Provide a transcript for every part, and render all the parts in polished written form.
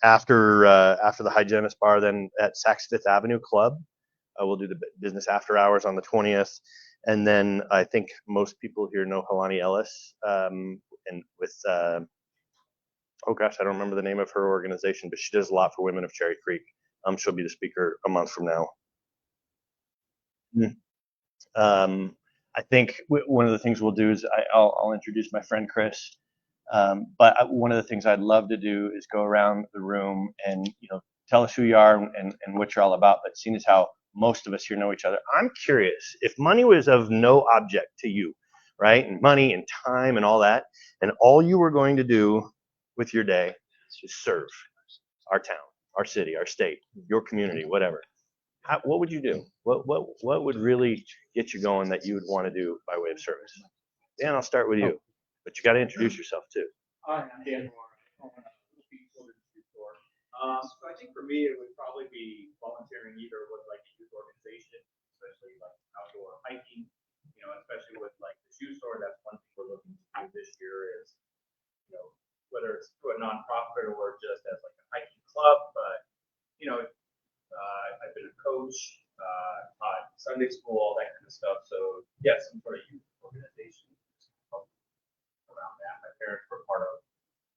after the Hygienist Bar, then at Saks Fifth Avenue Club, we'll do the business after hours on the 20th, and then I think most people here know Helani Ellis, and with oh gosh, I don't remember the name of her organization, but she does a lot for women of Cherry Creek. She'll be the speaker a month from now. I think one of the things we'll do is I'll introduce my friend Chris. But one of the things I'd love to do is go around the room and tell us who you are and what you're all about. But seeing as how most of us here know each other, I'm curious if money was of no object to you, right? And money and time and all that, and all you were going to do with your day is just serve our town, our city, our state, your community, whatever. What would you do? What would really get you going that you would want to do by way of service? Dan, I'll start with you, but you got to introduce yourself too. Hi, I'm Dan Moore. I own a children's food store. So I think for me, it would probably be volunteering either with like a youth organization, especially like outdoor hiking, especially with like the shoe store. That's one thing we're looking to do this year is, whether it's through a nonprofit or just as like a hiking club, but, I've been a coach, taught Sunday school, all that kind of stuff. So yes, some sort of youth organization around that. My parents were part of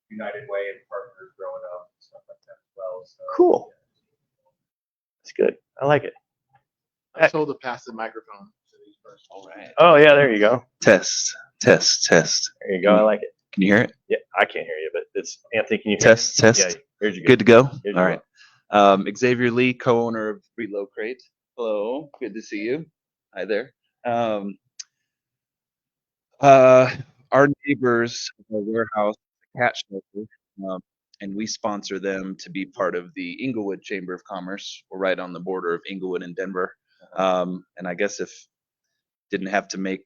United Way and Partners growing up and stuff like that as well. So, cool. Yeah. That's good. I like it. I told to pass the microphone to these first. All right. Oh yeah, there you go. Test. There you go. I like it. Can you hear it? Yeah, I can't hear you, but it's Anthony. Can you hear Test. Yeah, here's your good to go. Here's All right. Xavier Lee, co-owner of Relocate. Hello. Good to see you. Hi there. Our neighbors have a warehouse, a cat shelter, and we sponsor them to be part of the Inglewood Chamber of Commerce. We're right on the border of Inglewood and Denver. And I guess if didn't have to make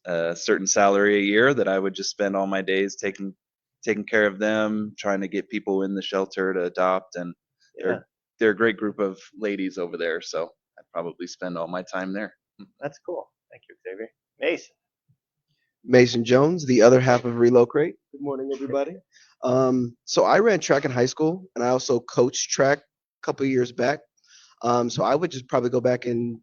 a certain salary a year, that I would just spend all my days taking care of them, trying to get people in the shelter to adopt. And they're a great group of ladies over there. So I'd probably spend all my time there. That's cool. Thank you, Xavier. Mason Jones, the other half of Relocate. Good morning, everybody. So I ran track in high school, and I also coached track a couple of years back. So I would just probably go back and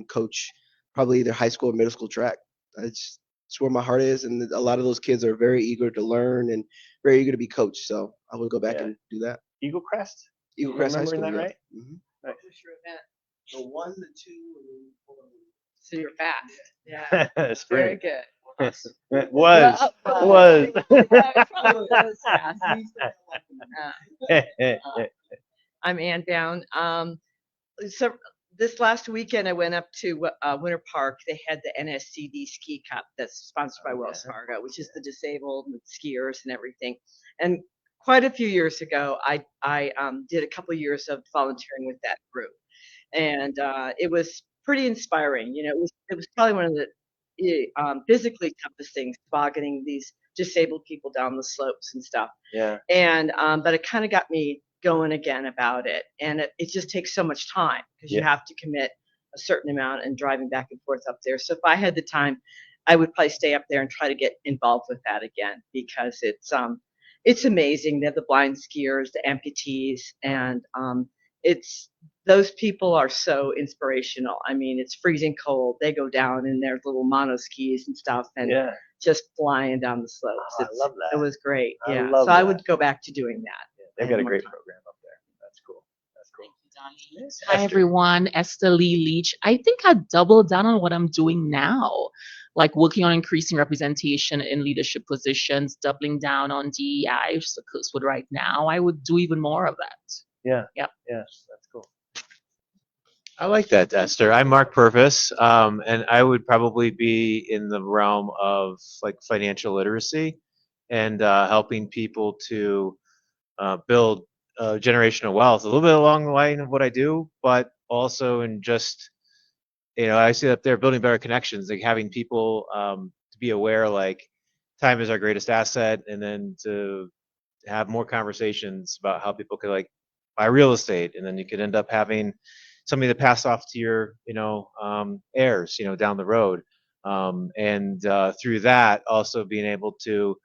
coach probably either high school or middle school track. It's where my heart is, and a lot of those kids are very eager to learn and very eager to be coached. So I would go back and do that. Eagle Crest High School, that right? Mm-hmm. Right. The 1, the 2, and then So you're fast. Yeah. That's Very great. good. It was. I'm Ann Bound. So this last weekend, I went up to Winter Park. They had the NSCD Ski Cup that's sponsored by Wells Fargo, which is the disabled and skiers and everything. And quite a few years ago, I did a couple of years of volunteering with that group, and it was pretty inspiring. It was probably one of the physically toughest things, tobogganing these disabled people down the slopes and stuff. Yeah. And but it kind of got me going again about it, and it just takes so much time because you have to commit a certain amount and driving back and forth up there. So if I had the time, I would probably stay up there and try to get involved with that again, because it's amazing. They have the blind skiers, the amputees, and those people are so inspirational. I mean, it's freezing cold. They go down in their little mono skis and stuff and just flying down the slopes. I love that. It was great. I would go back to doing that. They've got a great program up there. That's cool. Hi, everyone. Esther Lee Leach. I think I'd double down on what I'm doing now, like working on increasing representation in leadership positions, doubling down on DEI, which is a curse right now. I would do even more of that. Yeah. Yep. Yes, that's cool. I like that, Esther. I'm Mark Purvis, and I would probably be in the realm of like financial literacy and helping people to build generational wealth, a little bit along the line of what I do, but also in just, I see up there building better connections, like having people to be aware, like time is our greatest asset, and then to have more conversations about how people could like buy real estate, and then you could end up having something to pass off to your, heirs, down the road, and through that also being able to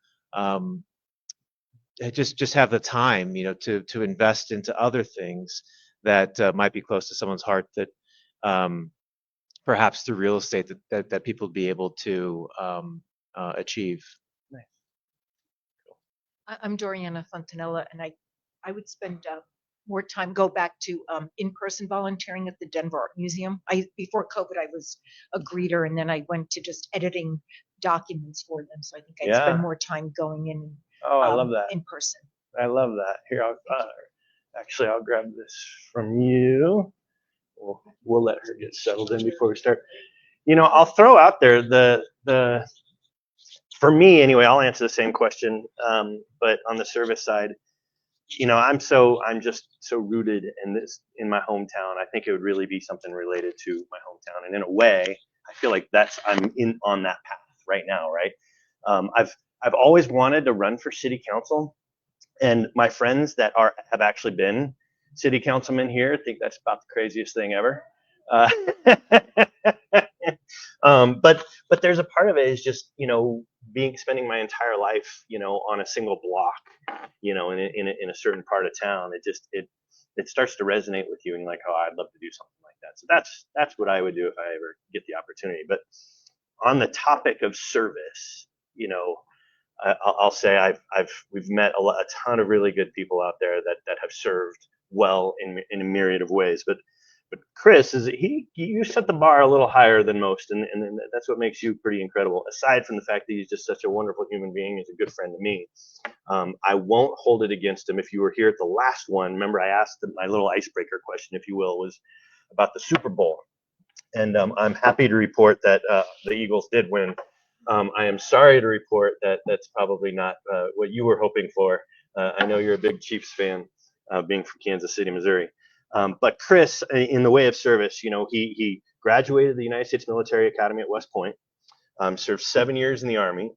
just have the time, to invest into other things that might be close to someone's heart that perhaps through real estate that people would be able to achieve. I'm Doriana Fontanella, and I would spend more time, go back to in-person volunteering at the Denver Art Museum. Before COVID, I was a greeter, and then I went to just editing documents for them. So I think I'd spend more time going in Oh, I love that. in person. I love that. Here, actually, I'll grab this from you. We'll let her get settled in before we start. I'll throw out there the for me anyway. I'll answer the same question, but on the service side, I'm just so rooted in my hometown. I think it would really be something related to my hometown, and in a way, I feel like I'm on that path right now. Right. I've always wanted to run for city council, and my friends that have actually been city councilmen here think that's about the craziest thing ever. But there's a part of it is just spending my entire life on a single block in a certain part of town. It starts to resonate with you, and you're like, oh, I'd love to do something like that. So that's what I would do if I ever get the opportunity. But on the topic of service, I'll say we've met a ton of really good people out there that have served well in a myriad of ways. But Chris you set the bar a little higher than most, and that's what makes you pretty incredible. Aside from the fact that he's just such a wonderful human being, he's a good friend to me. I won't hold it against him. If you were here at the last one, remember I asked my little icebreaker question, if you will, was about the Super Bowl, and I'm happy to report that the Eagles did win. I am sorry to report that that's probably not what you were hoping for. I know you're a big Chiefs fan, being from Kansas City, Missouri. But Chris, in the way of service, he graduated the United States Military Academy at West Point, served 7 years in the Army.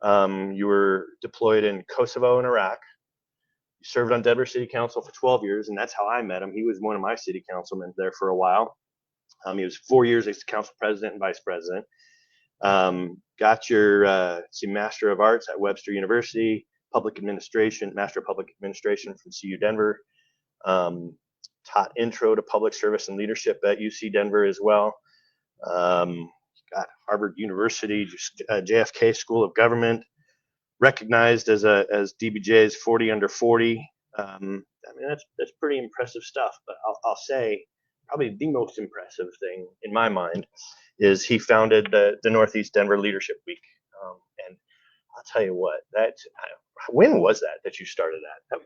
You were deployed in Kosovo and Iraq. You served on Denver City Council for 12 years, and that's how I met him. He was one of my city councilmen there for a while. He was 4 years as council president and vice president. Got your Master of Arts at Webster University, Master of Public Administration from CU Denver. Taught Intro to Public Service and Leadership at UC Denver as well. Got Harvard University, JFK School of Government, recognized as DBJ's 40 under 40. That's pretty impressive stuff. But I'll say probably the most impressive thing in my mind is he founded the Northeast Denver Leadership Week. And I'll tell you what, when was that you started that?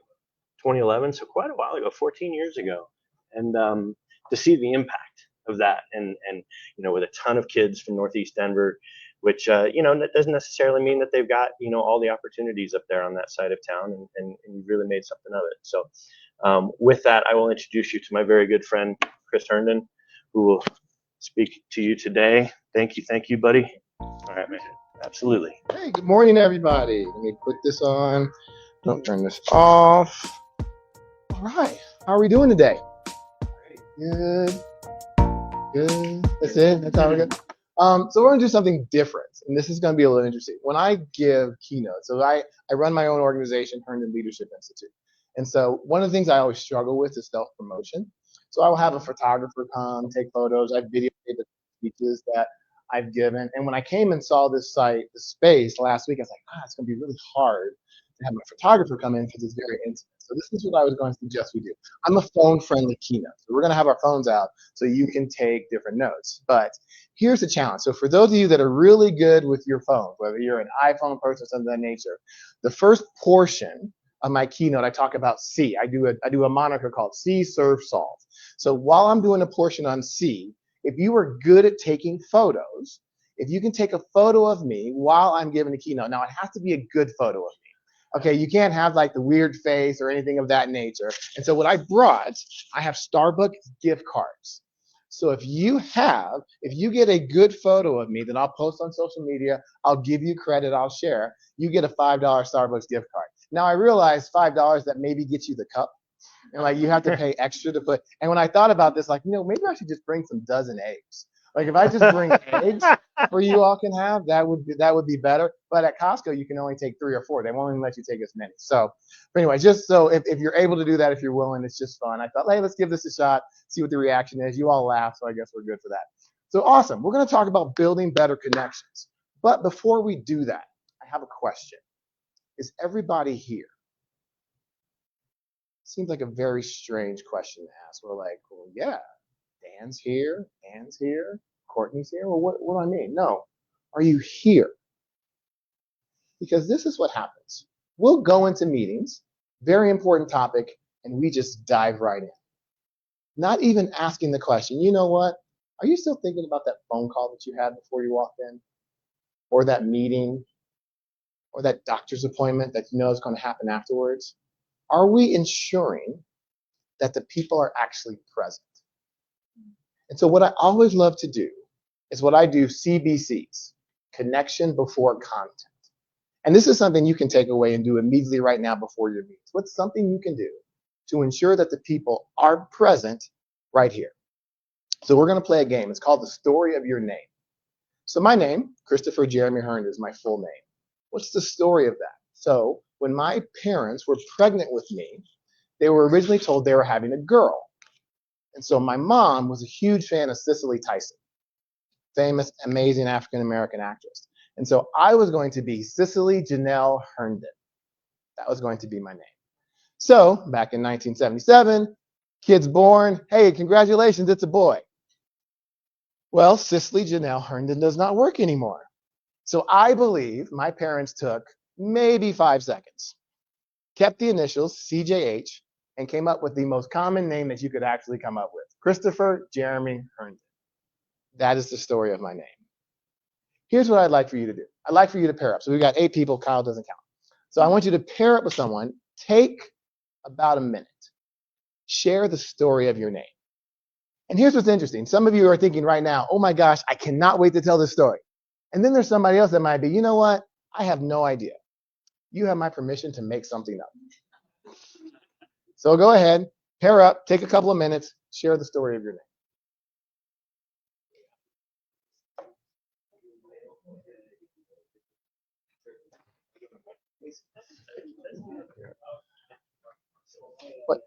2011, so quite a while ago, 14 years ago. And to see the impact of that, and with a ton of kids from Northeast Denver, which that doesn't necessarily mean that they've got all the opportunities up there on that side of town, and you really made something of it. So with that, I will introduce you to my very good friend Chris Herndon, who will speak to you today. Thank you, buddy. All right, man. Absolutely. Hey, good morning, everybody. Let me put this on. Don't turn this off. All right. How are we doing today? Good. That's it. That's how we're good. So we're gonna do something different, and this is gonna be a little interesting. When I give keynotes, so I run my own organization, Herndon Leadership Institute, and so one of the things I always struggle with is self-promotion. So I will have a photographer come, take photos. I videotape the speeches that I've given, and when I came and saw this space last week, I was like, it's gonna be really hard to have my photographer come in because it's very intimate. So this is what I was going to suggest we do. I'm a phone-friendly keynote. So we're going to have our phones out so you can take different notes. But here's the challenge. So for those of you that are really good with your phone, whether you're an iPhone person or something of that nature, the first portion of my keynote, I talk about C. I do a moniker called C, Serve, Solve. So while I'm doing a portion on C, if you are good at taking photos, if you can take a photo of me while I'm giving a keynote, now it has to be a good photo of me. Okay, you can't have like the weird face or anything of that nature. And so what I have Starbucks gift cards. So if you get a good photo of me that I'll post on social media, I'll give you credit, I'll share, you get a $5 Starbucks gift card. Now I realize $5 that maybe gets you the cup. And like you have to pay extra to put, and when I thought about this, like, maybe I should just bring some dozen eggs Like if I just bring eggs for you all can have, that would be better. But at Costco, you can only take 3 or 4. They won't even let you take as many. So, but anyway, just so if you're able to do that, if you're willing, it's just fun. I thought, hey, let's give this a shot, see what the reaction is. You all laugh, so I guess we're good for that. So awesome. We're going to talk about building better connections. But before we do that, I have a question. Is everybody here? Seems like a very strange question to ask. We're like, well, yeah, Dan's here, Anne's here, Courtney's here. Well, what do I mean? No. Are you here? Because this is what happens. We'll go into meetings, very important topic, and we just dive right in. Not even asking the question, you know what? Are you still thinking about that phone call that you had before you walked in? Or that meeting? Or that doctor's appointment that you know is going to happen afterwards? Are we ensuring that the people are actually present? And so what I always love to do is what I do CBCs, connection before content. And this is something you can take away and do immediately right now before your meetings. What's something you can do to ensure that the people are present right here? So we're going to play a game. It's called the story of your name. So my name, Christopher Jeremy Herndon, is my full name. What's the story of that? So when my parents were pregnant with me, they were originally told they were having a girl. And so my mom was a huge fan of Cicely Tyson, famous, amazing African-American actress. And so I was going to be Cicely Janelle Herndon. That was going to be my name. So back in 1977, kid's born. Hey, congratulations, it's a boy. Well, Cicely Janelle Herndon does not work anymore. So I believe my parents took maybe 5 seconds, kept the initials CJH, and came up with the most common name that you could actually come up with. Christopher Jeremy Herndon. That is the story of my name. Here's what I'd like for you to do. I'd like for you to pair up. So we've got 8 people. Kyle doesn't count. So I want you to pair up with someone. Take about a minute. Share the story of your name. And here's what's interesting. Some of you are thinking right now, oh my gosh, I cannot wait to tell this story. And then there's somebody else that might be, you know what? I have no idea. You have my permission to make something up. So go ahead, pair up, take a couple of minutes, share the story of your name. What?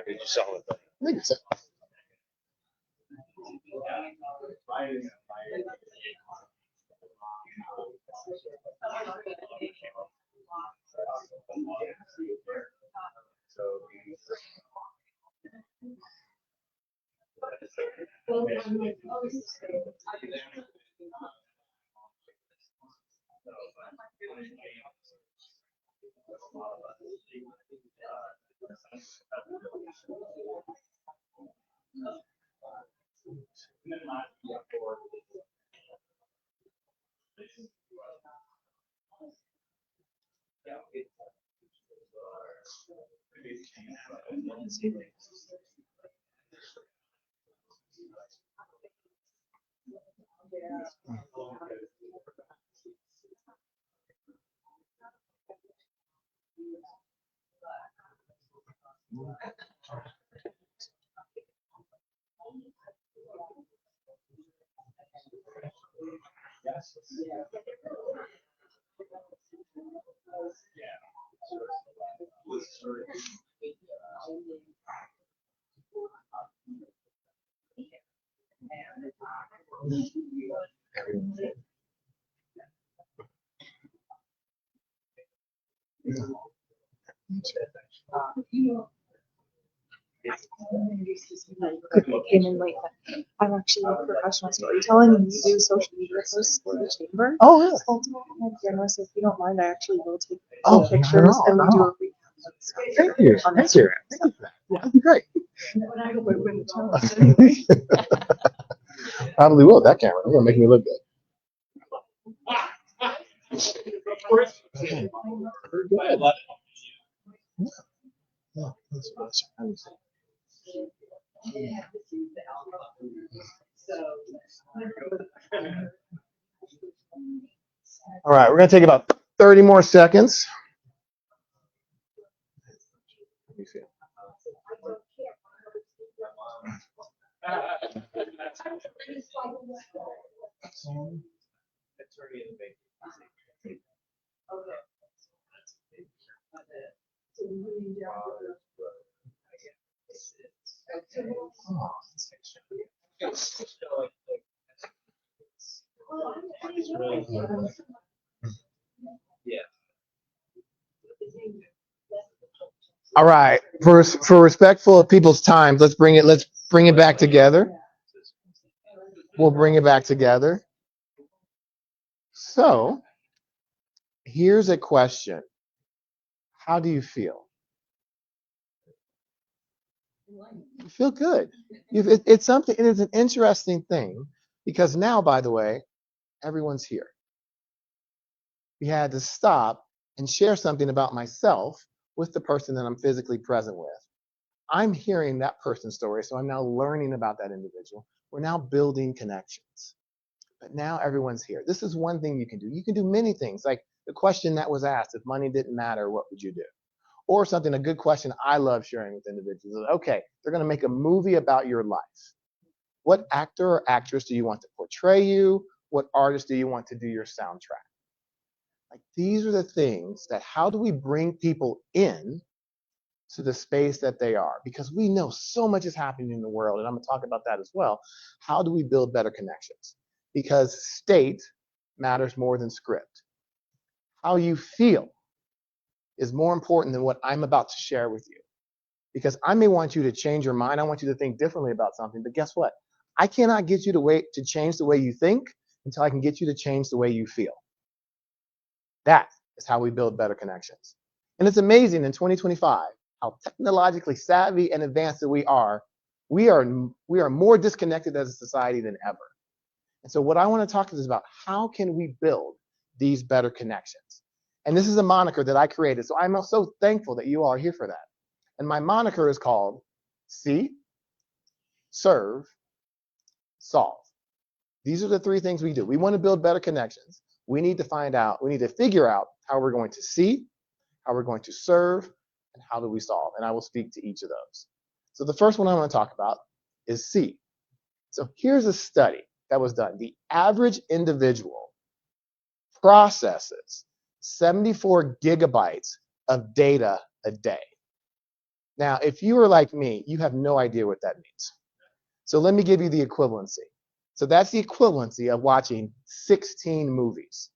Did you sell it? I think it's Came in late, but I'm actually a professional storyteller and we do social media posts for the chamber. Oh, really? And camera, so if you don't mind, I actually will take pictures and we do a recap. Thank you. On Thank you. Instagram. Thank you for that. Yeah, that'd be great. I hope I win the challenge. Probably will, that camera. You're going to make me look good. Very good. Yeah, that's awesome. All right, we're going to take about 30 more seconds. Let me see. All right, for respectful of people's time, let's bring it back together. We'll bring it back together. So, here's a question. How do you feel? You feel good. It's something, it is an interesting thing because now, by the way, everyone's here. We had to stop and share something about myself with the person that I'm physically present with. I'm hearing that person's story, so I'm now learning about that individual. We're now building connections. But now everyone's here. This is one thing you can do. You can do many things, like the question that was asked, if money didn't matter, what would you do? Or something, a good question I love sharing with individuals is, okay, they're going to make a movie about your life. What actor or actress do you want to portray you? What artist do you want to do your soundtrack? Like, these are the things that, how do we bring people in to the space that they are? Because we know so much is happening in the world, and I'm going to talk about that as well. How do we build better connections? Because state matters more than script. How you feel is more important than what I'm about to share with you. Because I may want you to change your mind. I want you to think differently about something. But guess what? I cannot get you to change the way you think until I can get you to change the way you feel. That is how we build better connections. And it's amazing in 2025 how technologically savvy and advanced that we are. We are more disconnected as a society than ever. And so what I want to talk to you is about, how can we build these better connections? And this is a moniker that I created. So I'm so thankful that you all are here for that. And my moniker is called See, Serve, Solve. These are the three things we do. We want to build better connections. We need to figure out how we're going to see, how we're going to serve, and how do we solve. And I will speak to each of those. So the first one I want to talk about is see. So here's a study that was done. The average individual processes 74 gigabytes of data a day. Now, if you are like me, you have no idea what that means. So let me give you the equivalency. So that's the equivalency of watching 16 movies.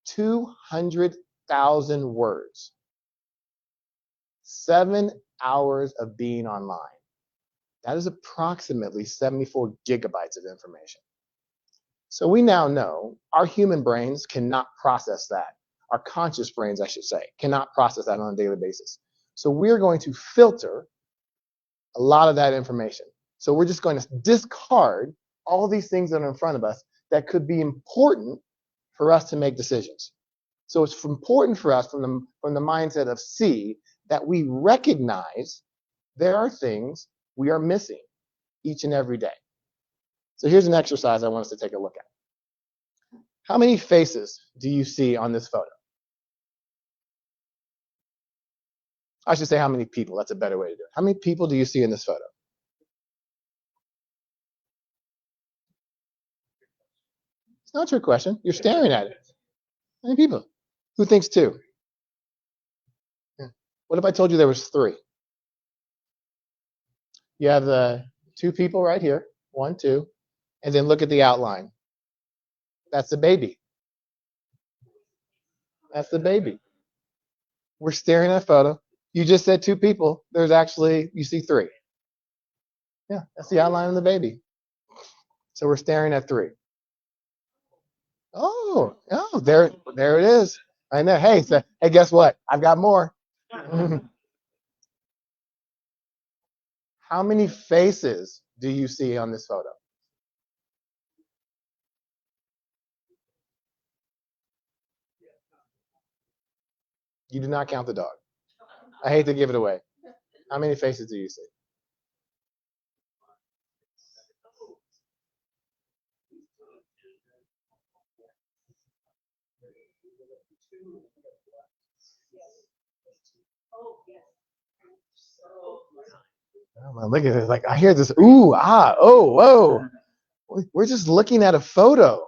200,000 words. 7 hours of being online. That is approximately 74 gigabytes of information. So we now know our human brains cannot process that. Our conscious brains, I should say, cannot process that on a daily basis. So we're going to filter a lot of that information. So we're just going to discard all these things that are in front of us that could be important for us to make decisions. So it's important for us from the mindset of see, that we recognize there are things we are missing each and every day. So here's an exercise I want us to take a look at. How many faces do you see on this photo? I should say how many people. That's a better way to do it. How many people do you see in this photo? It's not your question. You're staring at it. How many people? Who thinks two? Yeah. What if I told you there was three? You have the two people right here, 1, 2, and then look at the outline. That's the baby. That's the baby. We're staring at a photo. You just said two people. There's actually, you see three. Yeah, that's the outline of the baby. So we're staring at three. Oh, there it is. I know. Hey, guess what? I've got more. How many faces do you see on this photo? You do not count the dog. I hate to give it away. How many faces do you see? Oh, man, look at this. Like, I hear this. Ooh, ah, oh, whoa. We're just looking at a photo.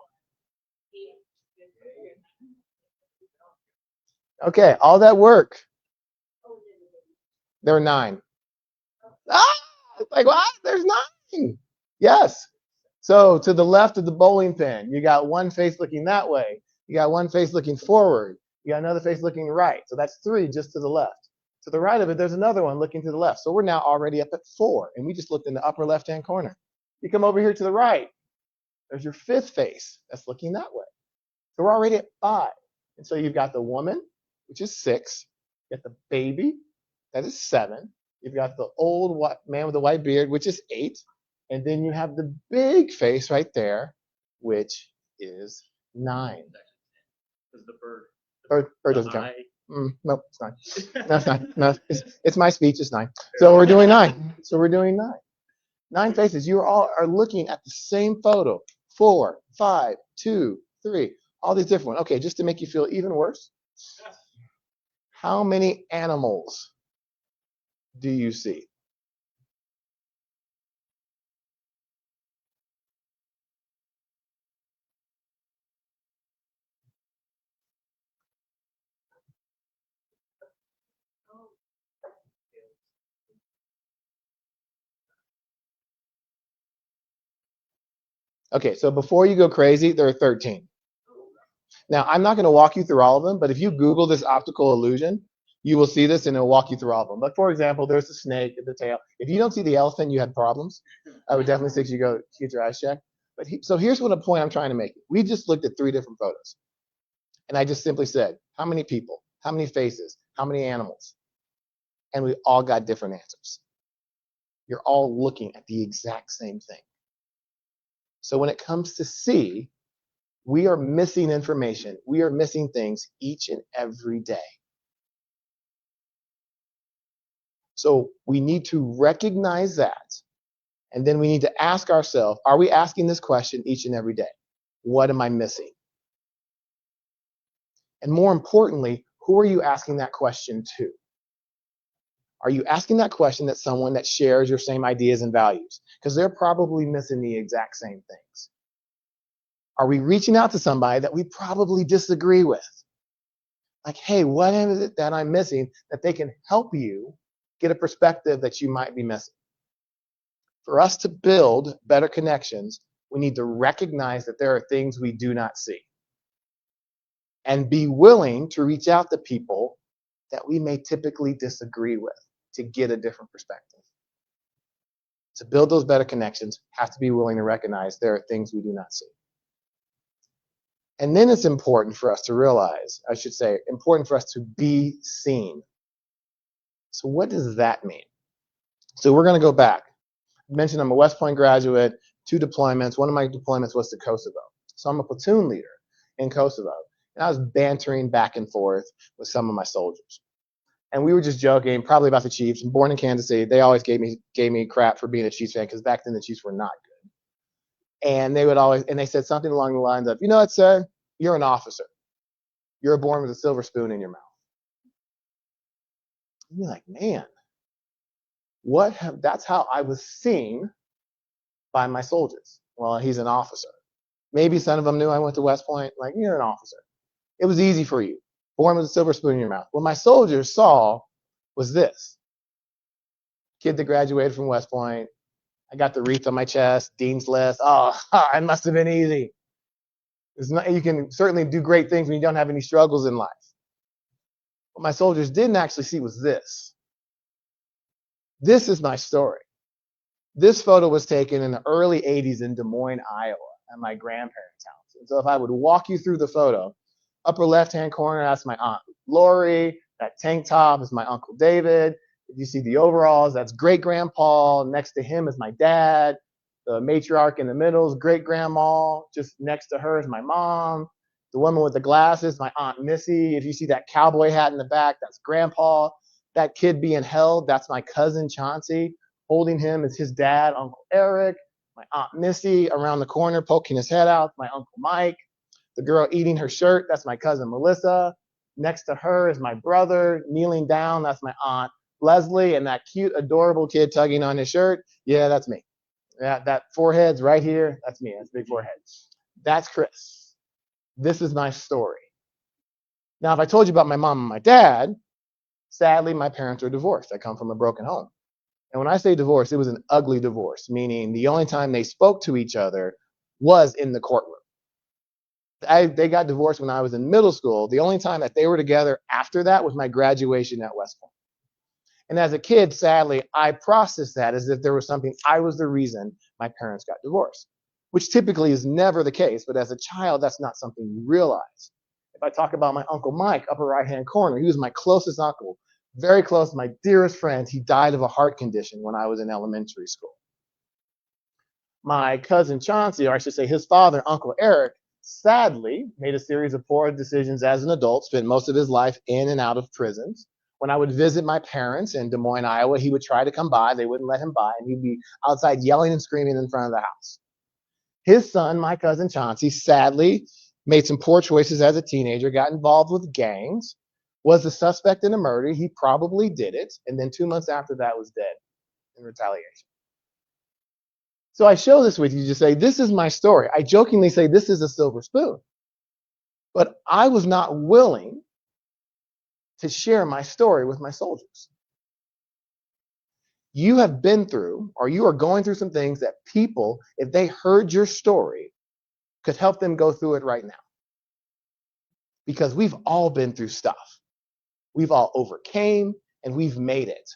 Okay, all that work. There were 9. Ah, it's like, what? There's 9. Yes. So to the left of the bowling pin, you got one face looking that way. You got one face looking forward. You got another face looking right. So that's 3 just to the left. To the right of it, there's another one looking to the left. So we're now already up at 4, and we just looked in the upper left-hand corner. You come over here to the right. There's your 5th face that's looking that way. So we're already at 5. And so you've got the woman, which is 6. You got the baby, that is 7. You've got the old man with the white beard, which is 8. And then you have the big face right there, which is 9. Does the bird? Bird doesn't count. Nope, it's 9. No, it's not. No, it's my speech. It's 9. So we're doing 9. 9 faces. You all are looking at the same photo. 4, 5, 2, 3. All these different ones. Okay, just to make you feel even worse, how many animals do you see? Okay, so before you go crazy, there are 13. Now, I'm not going to walk you through all of them, but if you Google this optical illusion, you will see this and it'll walk you through all of them. But for example, there's the snake at the tail. If you don't see the elephant, you had problems. I would definitely suggest you go get your eyes checked. But so here's what a point I'm trying to make. We just looked at 3 different photos. And I just simply said, how many people, how many faces, how many animals? And we all got different answers. You're all looking at the exact same thing. So when it comes to C, we are missing information. We are missing things each and every day. So we need to recognize that. And then we need to ask ourselves, are we asking this question each and every day? What am I missing? And more importantly, who are you asking that question to? Are you asking that question to someone that shares your same ideas and values? Because they're probably missing the exact same things. Are we reaching out to somebody that we probably disagree with? Like, hey, what is it that I'm missing that they can help you get a perspective that you might be missing? For us to build better connections, we need to recognize that there are things we do not see and be willing to reach out to people that we may typically disagree with to get a different perspective. To build those better connections, have to be willing to recognize there are things we do not see. And then it's important for us to realize, I should say, important for us to be seen. So what does that mean? So we're going to go back. I mentioned I'm a West Point graduate, 2 deployments. One of my deployments was to Kosovo. So I'm a platoon leader in Kosovo. And I was bantering back and forth with some of my soldiers. And we were just joking, probably about the Chiefs. I'm born in Kansas City. They always gave me crap for being a Chiefs fan because back then the Chiefs were not good. And they said something along the lines of, you know what, sir? You're an officer. You're born with a silver spoon in your mouth. And you're like, man, that's how I was seen by my soldiers. Well, he's an officer. Maybe some of them knew I went to West Point. Like, you're an officer. It was easy for you. Born with a silver spoon in your mouth. What my soldiers saw was this. Kid that graduated from West Point. I got the wreath on my chest, Dean's List. Oh, it must have been easy. You can certainly do great things when you don't have any struggles in life. What my soldiers didn't actually see was this. This is my story. This photo was taken in the early 80s in Des Moines, Iowa, at my grandparents' house. And so if I would walk you through the photo, upper left-hand corner, that's my Aunt Lori. That tank top is my Uncle David. If you see the overalls, that's great-grandpa. Next to him is my dad. The matriarch in the middle is great-grandma. Just next to her is my mom. The woman with the glasses, my Aunt Missy. If you see that cowboy hat in the back, that's grandpa. That kid being held, that's my cousin Chauncey. Holding him is his dad, Uncle Eric. My Aunt Missy around the corner poking his head out, my Uncle Mike. The girl eating her shirt, that's my cousin Melissa. Next to her is my brother. Kneeling down, that's my aunt Leslie. And that cute, adorable kid tugging on his shirt, yeah, that's me. That forehead's right here. That's me. That's a big forehead. That's Chris. This is my story. Now, if I told you about my mom and my dad, sadly, my parents are divorced. I come from a broken home. And when I say divorce, it was an ugly divorce, meaning the only time they spoke to each other was in the courtroom. They got divorced when I was in middle school. The only time that they were together after that was my graduation at West Point. And as a kid, sadly, I processed that as if there was something, I was the reason my parents got divorced, which typically is never the case. But as a child, that's not something you realize. If I talk about my Uncle Mike, upper right-hand corner, he was my closest uncle, very close, my dearest friend. He died of a heart condition when I was in elementary school. My cousin Chauncey, or I should say his father, Uncle Eric, sadly made a series of poor decisions as an adult, spent most of his life in and out of prisons. When I would visit my parents in Des Moines, Iowa, he would try to come by. They wouldn't let him by, and he'd be outside yelling and screaming in front of the house. His son, my cousin Chauncey, sadly made some poor choices as a teenager, got involved with gangs, was the suspect in a murder. He probably did it, and then 2 months after that was dead in retaliation. So I show this with you to say, this is my story. I jokingly say this is a silver spoon. But I was not willing to share my story with my soldiers. You have been through, or you are going through some things that people, if they heard your story, could help them go through it right now. Because we've all been through stuff. We've all overcame and we've made it.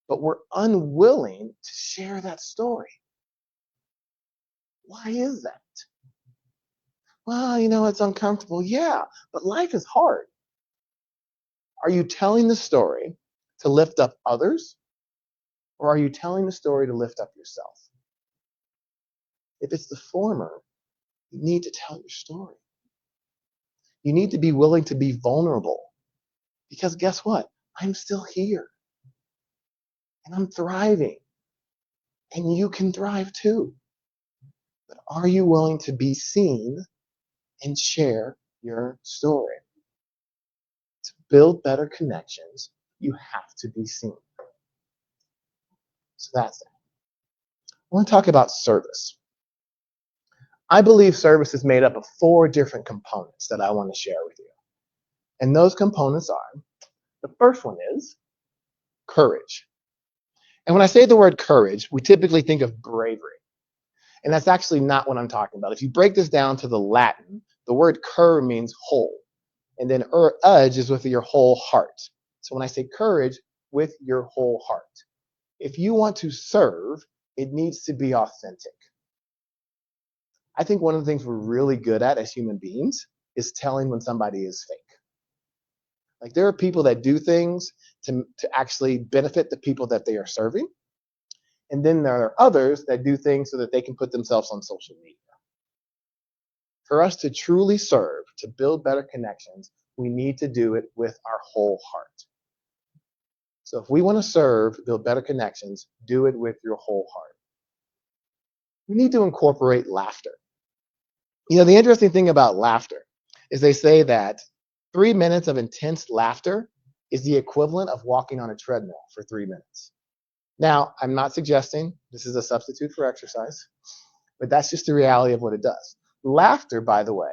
But we're unwilling to share that story. Why is that? Well, it's uncomfortable. Yeah, but life is hard. Are you telling the story to lift up others? Or are you telling the story to lift up yourself? If it's the former, you need to tell your story. You need to be willing to be vulnerable. Because guess what? I'm still here. And I'm thriving. And you can thrive too. But are you willing to be seen and share your story? To build better connections, you have to be seen. So that's it. I want to talk about service. I believe service is made up of 4 different components that I want to share with you. And those components are, the first one is courage. And when I say the word courage, we typically think of bravery. And that's actually not what I'm talking about. If you break this down to the Latin, the word cur means whole. And then urge is with your whole heart. So when I say courage, with your whole heart. If you want to serve, it needs to be authentic. I think one of the things we're really good at as human beings is telling when somebody is fake. Like there are people that do things to actually benefit the people that they are serving. And then there are others that do things so that they can put themselves on social media. For us to truly serve, to build better connections, we need to do it with our whole heart. So if we want to serve, build better connections, do it with your whole heart. We need to incorporate laughter. The interesting thing about laughter is they say that 3 minutes of intense laughter is the equivalent of walking on a treadmill for 3 minutes. Now, I'm not suggesting this is a substitute for exercise, but that's just the reality of what it does. Laughter, by the way,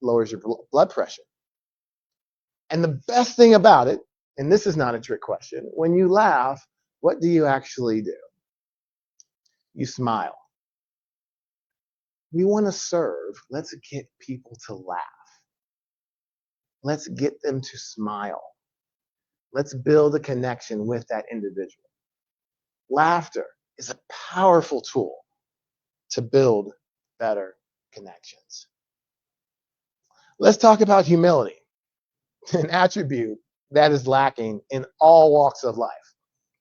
lowers your blood pressure. And the best thing about it, and this is not a trick question, when you laugh, what do you actually do? You smile. We want to serve. Let's get people to laugh. Let's get them to smile. Let's build a connection with that individual. Laughter is a powerful tool to build better connections. Let's talk about humility, an attribute that is lacking in all walks of life,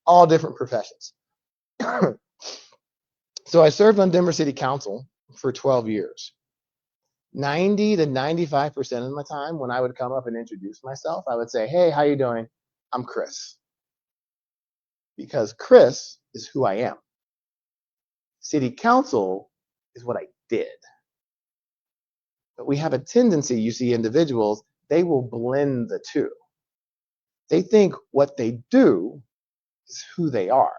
all different professions. So I served on Denver City Council for 12 years. 90 to 95% of my time when I would come up and introduce myself, I would say, hey, how you doing? I'm Chris. Because Chris is who I am. City Council is what I did. But we have a tendency, you see individuals, they will blend the two. They think what they do is who they are.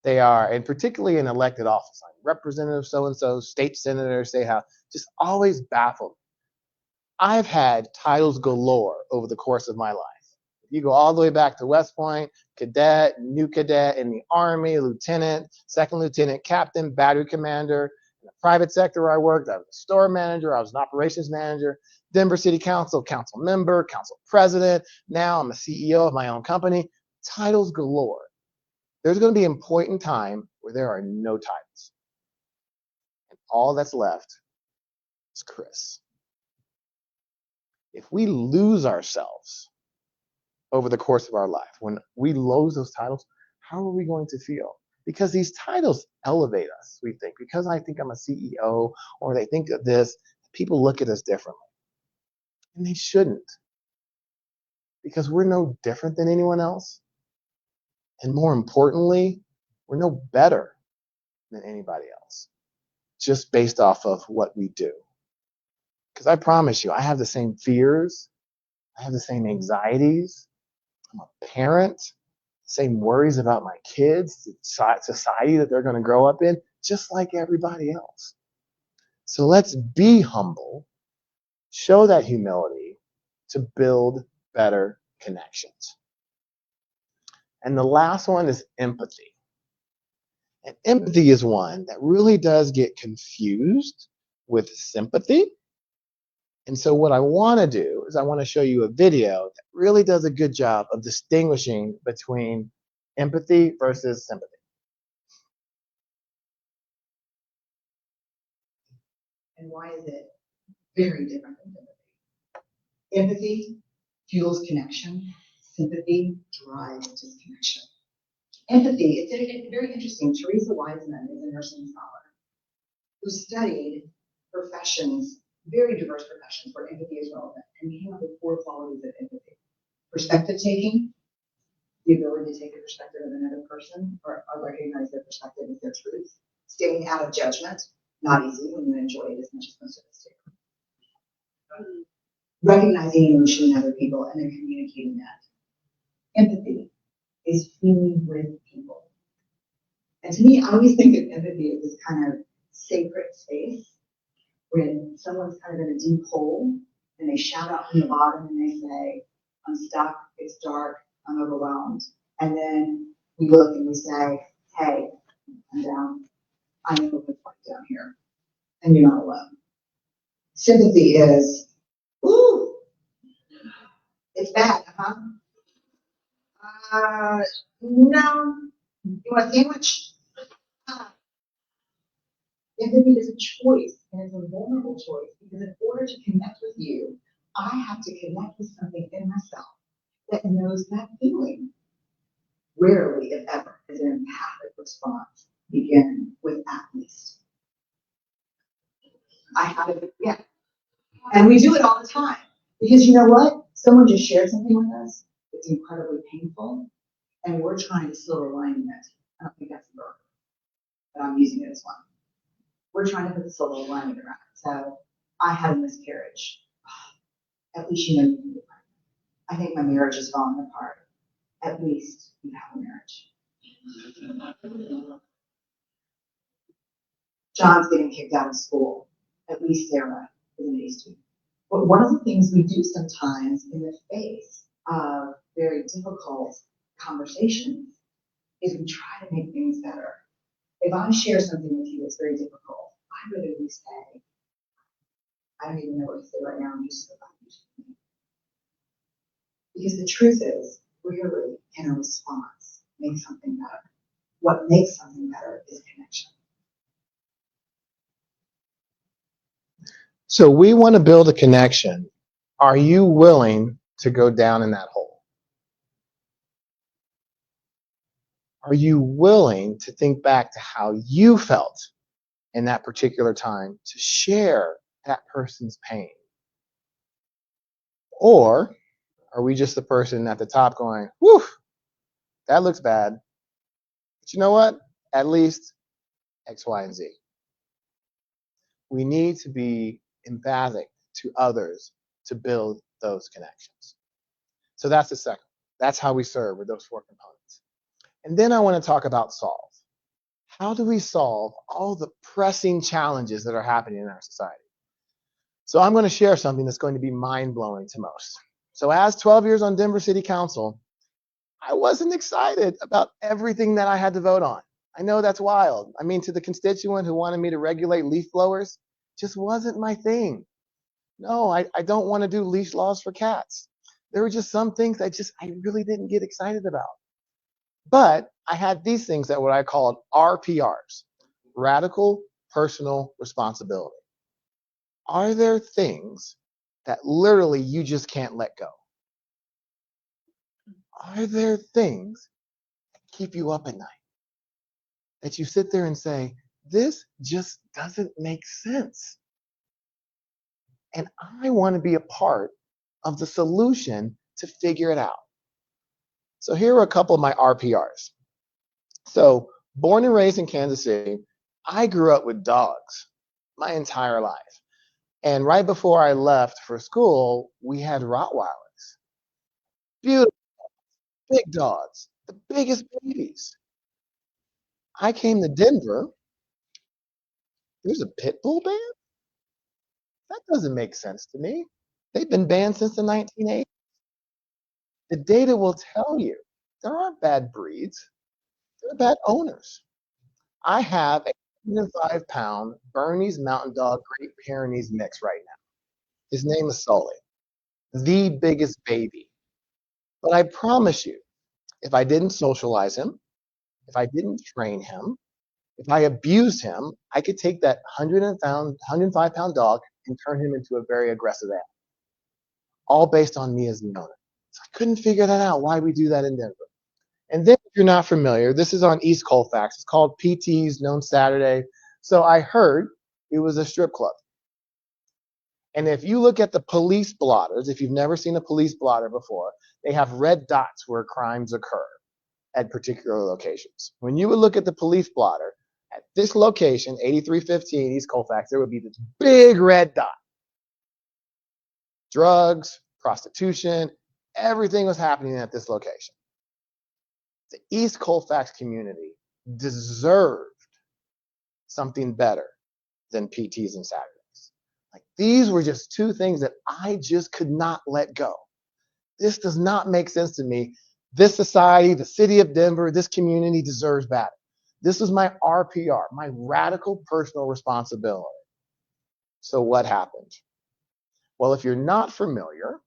They are, and particularly in elected office, like representative so-and-so, state senator, state house, just always baffled. I've had titles galore over the course of my life. You go all the way back to West Point, cadet, new cadet in the Army, lieutenant, second lieutenant, captain, battery commander. In the private sector where I worked, I was a store manager, I was an operations manager, Denver City Council, council member, council president. Now I'm a CEO of my own company. Titles galore. There's going to be a point in time where there are no titles. And all that's left is Chris. If we lose ourselves over the course of our life, when we lose those titles, how are we going to feel? Because these titles elevate us, we think. Because I think I'm a CEO, or they think of this, people look at us differently. And they shouldn't. Because we're no different than anyone else. And more importantly, we're no better than anybody else, just based off of what we do. Because I promise you, I have the same fears, I have the same anxieties. I'm a parent, same worries about my kids, the society that they're going to grow up in, just like everybody else. So let's be humble, show that humility to build better connections. And the last one is empathy. And empathy is one that really does get confused with sympathy. And so what I want to do is I want to show you a video that really does a good job of distinguishing between empathy versus sympathy. And why is it very different than sympathy? Empathy fuels connection. Sympathy drives disconnection. Empathy, it's very interesting. Teresa Wiseman is a nursing scholar who studied professions, very diverse professions where empathy is relevant, and came up with 4 qualities of empathy. Perspective taking, the ability to take the perspective of another person or recognize their perspective as their truth. Staying out of judgment, not easy when you enjoy it as much as most of us do. Recognizing emotion in other people and then communicating that. Empathy is feeling with people. And to me, I always think of empathy as this kind of sacred space when someone's kind of in a deep hole and they shout out from the bottom and they say, I'm stuck, it's dark, I'm overwhelmed. And then we look and we say, hey, I'm down. I know what's like down here. And you're not alone. Sympathy is, ooh, it's bad, huh? No. You want a sandwich? Empathy is a choice, and it's a vulnerable choice, because in order to connect with you, I have to connect with something in myself that knows that feeling. Rarely, if ever, does an empathic response begin with at least. I have it, yeah. And we do it all the time. Because you know what? Someone just shared something with us that's incredibly painful, and we're trying to silver lining it. I don't think that's a verb, but I'm using it as one. We're trying to put the silver lining around it. So I had a miscarriage. At least you know you can do it. I think my marriage is falling apart. At least you have a marriage. John's getting kicked out of school. At least Sarah is an A student. But one of the things we do sometimes in the face of very difficult conversations is we try to make things better. If I share something with you that's very difficult, I would at least say, I don't even know what to say right now, I'm just so glad. Because the truth is, rarely can a response make something better. What makes something better is connection. So we want to build a connection. Are you willing to go down in that hole? Are you willing to think back to how you felt in that particular time to share that person's pain? Or are we just the person at the top going, whew, that looks bad. But you know what? At least X, Y, and Z. We need to be empathic to others to build those connections. So that's the second. That's how we serve with those 4 components. And then I want to talk about solve. How do we solve all the pressing challenges that are happening in our society? So I'm going to share something that's going to be mind-blowing to most. So as 12 years on Denver City Council, I wasn't excited about everything that I had to vote on. I know that's wild. I mean, to the constituent who wanted me to regulate leaf blowers, just wasn't my thing. No, I don't want to do leash laws for cats. There were just some things I really didn't get excited about. But I had these things that what I called RPRs, radical personal responsibility. Are there things that literally you just can't let go? Are there things that keep you up at night? That you sit there and say, this just doesn't make sense. And I want to be a part of the solution to figure it out. So here are a couple of my RPRs. So born and raised in Kansas City, I grew up with dogs my entire life. And right before I left for school, we had Rottweilers. Beautiful, big dogs, the biggest babies. I came to Denver. There's a pit bull ban? That doesn't make sense to me. They've been banned since the 1980s. The data will tell you there aren't bad breeds. There are bad owners. I have a 105-pound Bernese Mountain Dog Great Pyrenees mix right now. His name is Sully, the biggest baby. But I promise you, if I didn't socialize him, if I didn't train him, if I abused him, I could take that 105-pound dog and turn him into a very aggressive animal, all based on me as the owner. So I couldn't figure that out, why we do that in Denver. And then, if you're not familiar, this is on East Colfax. It's called PT's Known Saturday. So I heard it was a strip club. And if you look at the police blotters, if you've never seen a police blotter before, they have red dots where crimes occur at particular locations. When you would look at the police blotter, at this location, 8315 East Colfax, there would be this big red dot. Drugs, prostitution, everything was happening at this location. The East Colfax community deserved something better than PTs and Saturdays. Like, these were just two things that I just could not let go. This does not make sense to me. This society, the city of Denver, this community deserves better. This was my RPR, my radical personal responsibility. So what happened? Well, if you're not familiar,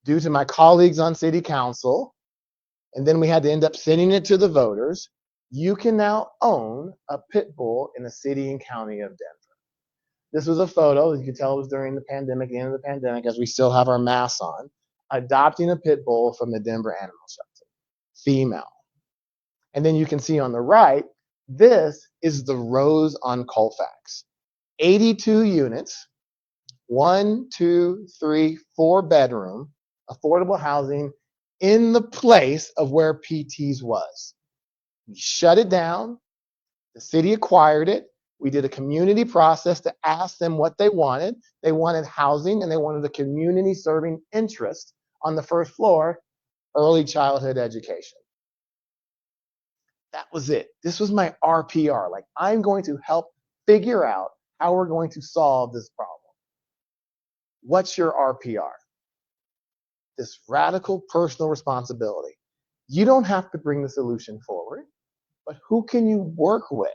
due to my colleagues on city council, and then we had to end up sending it to the voters, you can now own a pit bull in the city and county of Denver. This was a photo, as you can tell, it was during the pandemic, the end of the pandemic, as we still have our masks on, adopting a pit bull from the Denver Animal Shelter, female. And then you can see on the right, this is the Rose on Colfax. 82 units, 1, 2, 3, 4 bedroom, affordable housing in the place of where PT's was. We shut it down. The city acquired it. We did a community process to ask them what they wanted. They wanted housing and they wanted a community serving interest on the first floor, early childhood education. That was it. This was my RPR. Like, I'm going to help figure out how we're going to solve this problem. What's your RPR? This radical personal responsibility. You don't have to bring the solution forward, but who can you work with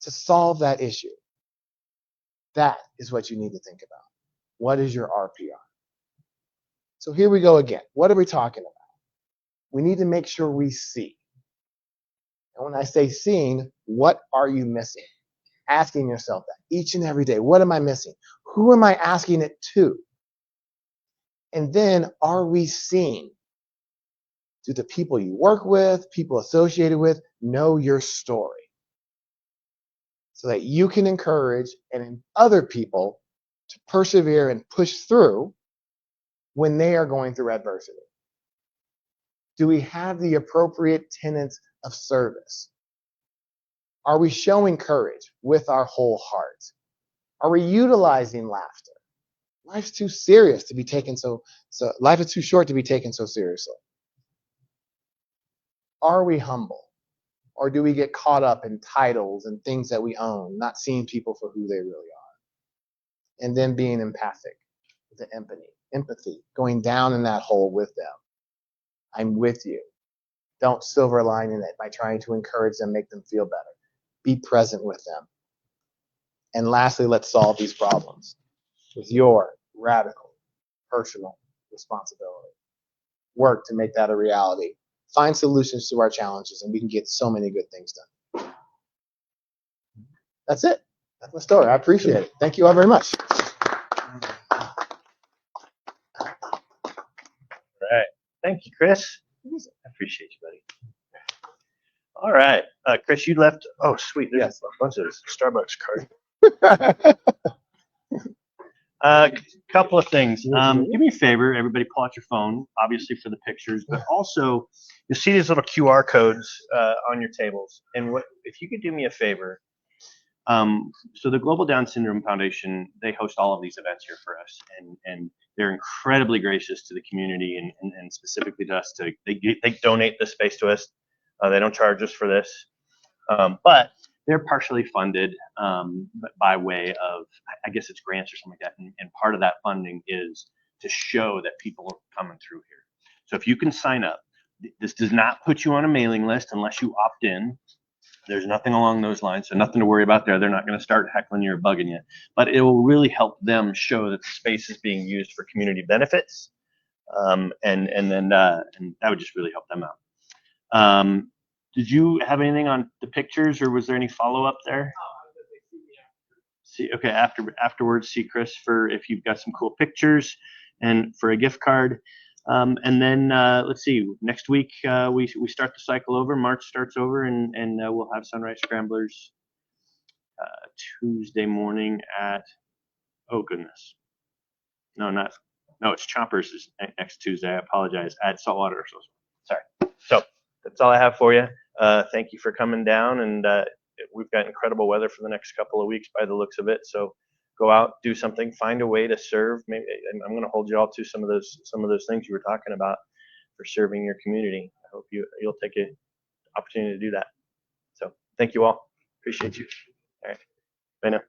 to solve that issue? That is what you need to think about. What is your RPR? So here we go again. What are we talking about? We need to make sure we see. And when I say seeing, what are you missing? Asking yourself that each and every day. What am I missing? Who am I asking it to? And then, are we seeing? Do the people you work with, people associated with, know your story? So that you can encourage and other people to persevere and push through when they are going through adversity. Do we have the appropriate tenets of service? Are we showing courage with our whole heart? Are we utilizing laughter? Life's too serious to be taken so life is too short to be taken so seriously. Are we humble? Or do we get caught up in titles and things that we own, not seeing people for who they really are? And then being empathic, the empathy, going down in that hole with them. I'm with you. Don't silver line in it by trying to encourage them, make them feel better. Be present with them. And lastly, let's solve these problems with your radical personal responsibility. Work to make that a reality. Find solutions to our challenges, and we can get so many good things done. That's it. That's my story. I appreciate it. Thank you all very much. All right. Thank you, Chris. I appreciate you, buddy. All right. Chris, you left. Oh, sweet. There's a bunch of Starbucks cards. Couple of things. Do me a favor, everybody, pull out your phone, obviously for the pictures, but also you'll see these little QR codes on your tables. And if you could do me a favor, so the Global Down Syndrome Foundation, they host all of these events here for us, and they're incredibly gracious to the community and specifically to us. They donate the space to us. They don't charge us for this, but they're partially funded by way of, I guess it's grants or something like that. And part of that funding is to show that people are coming through here. So if you can sign up, this does not put you on a mailing list unless you opt in. There's nothing along those lines, so nothing to worry about there. They're not going to start heckling you or bugging you, but it will really help them show that the space is being used for community benefits, and that would just really help them out. Did you have anything on the pictures, or was there any follow-up there? See, okay, afterwards, see Chris for if you've got some cool pictures and for a gift card. And then let's see, next week we start the cycle over. March starts over, and we'll have Sunrise Scramblers Tuesday morning at, oh goodness, no, it's Chompers is next Tuesday. I apologize, at Saltwater. Sorry. So that's all I have for you. Thank you for coming down, and we've got incredible weather for the next couple of weeks by the looks of it. So go out, do something, find a way to serve. Maybe I'm going to hold you all to some of those things you were talking about for serving your community. I hope you'll take an opportunity to do that. So thank you all. Appreciate you. All right. Bye now.